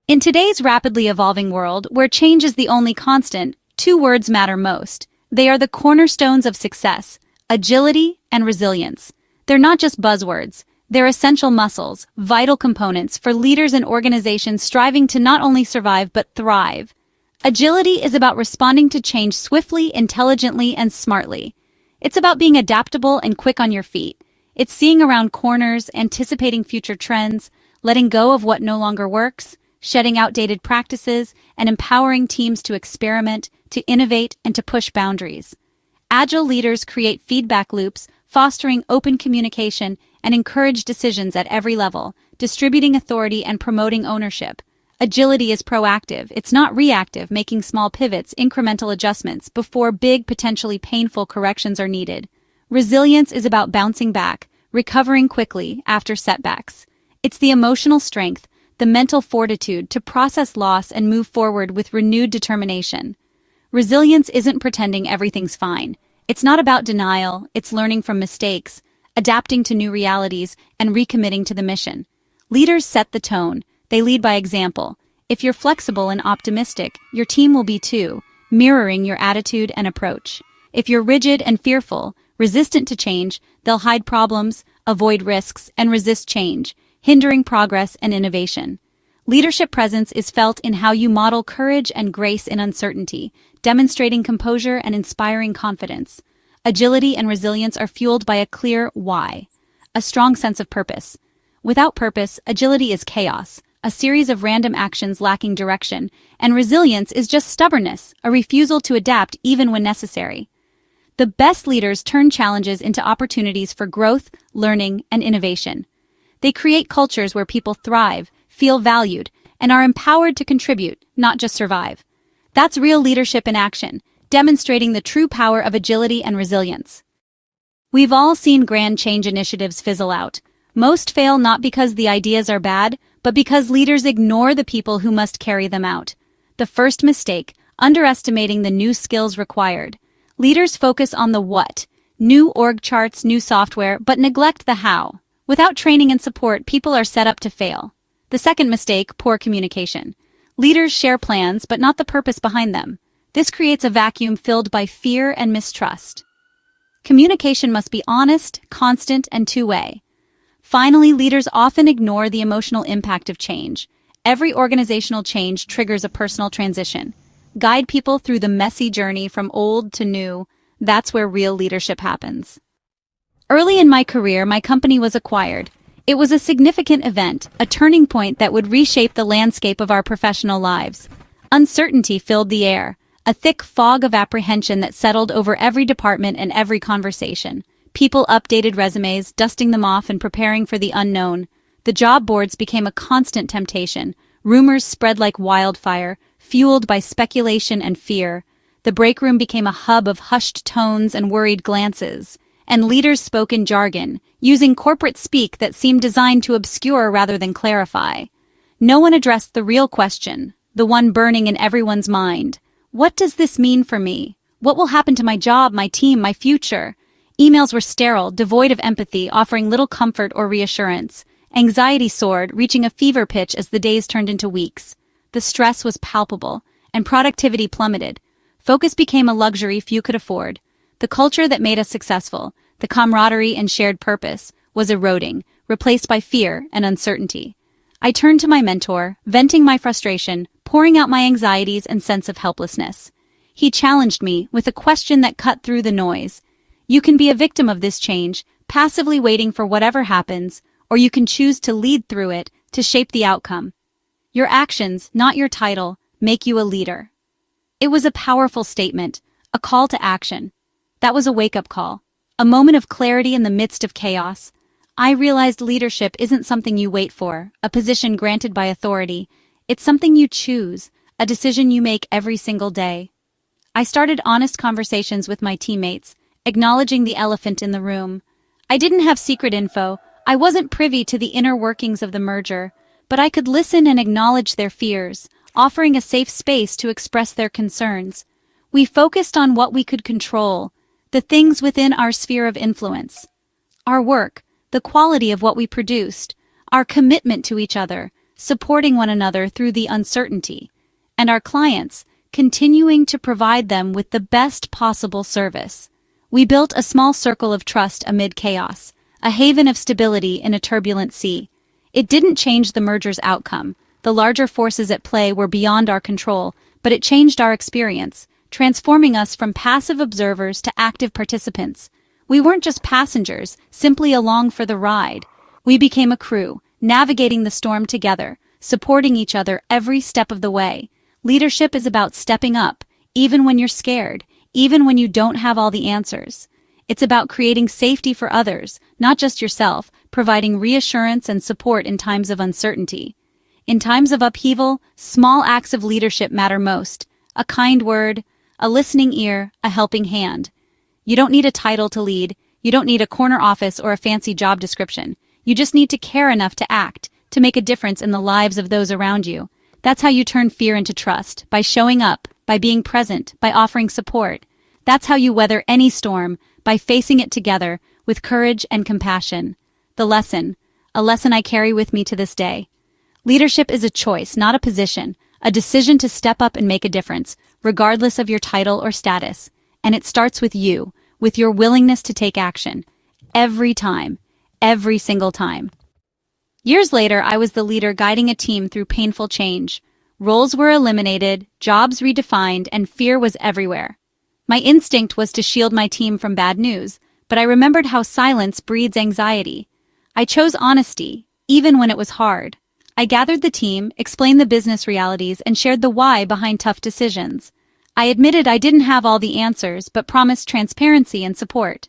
In today's rapidly evolving world, where change is the only constant, two words matter most. They are the cornerstones of success: agility and resilience. They're not just buzzwords. They're essential muscles, vital components for leaders and organizations striving to not only survive but thrive. Agility is about responding to change swiftly, intelligently, and smartly. It's about being adaptable and quick on your feet. It's seeing around corners, anticipating future trends, letting go of what no longer works, shedding outdated practices, and empowering teams to experiment, to innovate, and to push boundaries. Agile leaders create feedback loops, fostering open communication, and encourage decisions at every level, distributing authority and promoting ownership. Agility is proactive, it's not reactive, making small pivots, incremental adjustments before big, potentially painful corrections are needed. Resilience is about bouncing back, recovering quickly after setbacks. It's the emotional strength, the mental fortitude to process loss and move forward with renewed determination. Resilience isn't pretending everything's fine. It's not about denial, it's learning from mistakes, adapting to new realities, and recommitting to the mission. Leaders set the tone. They lead by example. If you're flexible and optimistic, your team will be too, mirroring your attitude and approach. If you're rigid and fearful, resistant to change, they'll hide problems, avoid risks, and resist change, hindering progress and innovation. Leadership presence is felt in how you model courage and grace in uncertainty, demonstrating composure and inspiring confidence. Agility and resilience are fueled by a clear why, a strong sense of purpose. Without purpose, agility is chaos, a series of random actions lacking direction, and resilience is just stubbornness, a refusal to adapt even when necessary. The best leaders turn challenges into opportunities for growth, learning, and innovation. They create cultures where people thrive, feel valued, and are empowered to contribute, not just survive. That's real leadership in action, demonstrating the true power of agility and resilience. We've all seen grand change initiatives fizzle out. Most fail not because the ideas are bad, but because leaders ignore the people who must carry them out. The first mistake, underestimating the new skills required. Leaders focus on the what, new org charts, new software, but neglect the how. Without training and support, people are set up to fail. The second mistake, poor communication. Leaders share plans, but not the purpose behind them. This creates a vacuum filled by fear and mistrust. Communication must be honest, constant, and two-way. Finally, leaders often ignore the emotional impact of change. Every organizational change triggers a personal transition. Guide people through the messy journey from old to new. That's where real leadership happens. Early in my career, my company was acquired. It was a significant event, a turning point that would reshape the landscape of our professional lives. Uncertainty filled the air, a thick fog of apprehension that settled over every department and every conversation. People updated resumes, dusting them off and preparing for the unknown. The job boards became a constant temptation. Rumors spread like wildfire, fueled by speculation and fear. The break room became a hub of hushed tones and worried glances. And leaders spoke in jargon, using corporate speak that seemed designed to obscure rather than clarify. No one addressed the real question, the one burning in everyone's mind. What does this mean for me? What will happen to my job, my team, my future? Emails were sterile, devoid of empathy, offering little comfort or reassurance. Anxiety soared, reaching a fever pitch as the days turned into weeks. The stress was palpable, and productivity plummeted. Focus became a luxury few could afford. The culture that made us successful, the camaraderie and shared purpose, was eroding, replaced by fear and uncertainty. I turned to my mentor, venting my frustration, pouring out my anxieties and sense of helplessness. He challenged me with a question that cut through the noise. You can be a victim of this change, passively waiting for whatever happens, or you can choose to lead through it, to shape the outcome. Your actions, not your title, make you a leader. It was a powerful statement, a call to action. That was a wake-up call, a moment of clarity in the midst of chaos. I realized leadership isn't something you wait for, a position granted by authority. It's something you choose, a decision you make every single day. I started honest conversations with my teammates, acknowledging the elephant in the room. I didn't have secret info. I wasn't privy to the inner workings of the merger, but I could listen and acknowledge their fears, offering a safe space to express their concerns. We focused on what we could control, the things within our sphere of influence. Our work, the quality of what we produced, our commitment to each other, supporting one another through the uncertainty, and our clients, continuing to provide them with the best possible service. We built a small circle of trust amid chaos, a haven of stability in a turbulent sea. It didn't change the merger's outcome. The larger forces at play were beyond our control, but it changed our experience, transforming us from passive observers to active participants. We weren't just passengers, simply along for the ride. We became a crew, navigating the storm together, supporting each other every step of the way. Leadership is about stepping up, even when you're scared, even when you don't have all the answers. It's about creating safety for others, not just yourself, providing reassurance and support in times of uncertainty. In times of upheaval, small acts of leadership matter most. A kind word, a listening ear, a helping hand. You don't need a title to lead. You don't need a corner office or a fancy job description. You just need to care enough to act, to make a difference in the lives of those around you. That's how you turn fear into trust, by showing up, by being present, by offering support. That's how you weather any storm, by facing it together, with courage and compassion. The lesson, a lesson I carry with me to this day. Leadership is a choice, not a position, a decision to step up and make a difference, regardless of your title or status. And it starts with you, with your willingness to take action. Every time. Every single time. Years later, I was the leader guiding a team through painful change. Roles were eliminated, jobs redefined, and fear was everywhere. My instinct was to shield my team from bad news, but I remembered how silence breeds anxiety. I chose honesty, even when it was hard. I gathered the team, explained the business realities, and shared the why behind tough decisions. I admitted I didn't have all the answers, but promised transparency and support.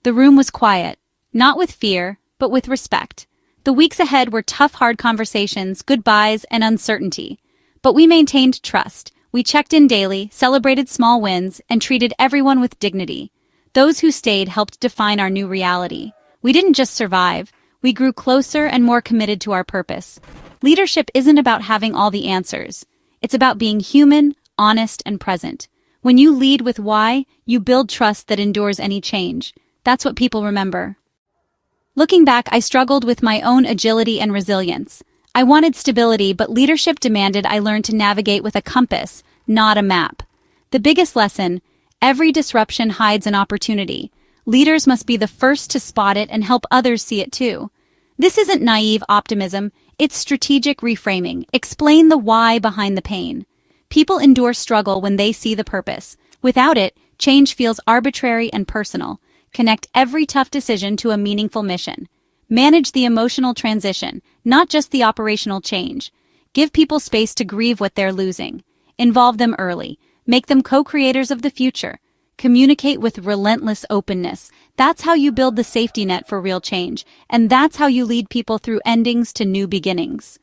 The room was quiet, not with fear, but with respect. The weeks ahead were tough, hard conversations, goodbyes, and uncertainty. But we maintained trust. We checked in daily, celebrated small wins, and treated everyone with dignity. Those who stayed helped define our new reality. We didn't just survive. We grew closer and more committed to our purpose. Leadership isn't about having all the answers. It's about being human, honest, and present. When you lead with why, you build trust that endures any change. That's what people remember. Looking back, I struggled with my own agility and resilience. I wanted stability, but leadership demanded I learn to navigate with a compass, not a map. The biggest lesson, every disruption hides an opportunity. Leaders must be the first to spot it and help others see it too. This isn't naive optimism, it's strategic reframing. Explain the why behind the pain. People endure struggle when they see the purpose. Without it, change feels arbitrary and personal. Connect every tough decision to a meaningful mission. Manage the emotional transition, not just the operational change. Give people space to grieve what they're losing. Involve them early. Make them co-creators of the future. Communicate with relentless openness. That's how you build the safety net for real change, and that's how you lead people through endings to new beginnings.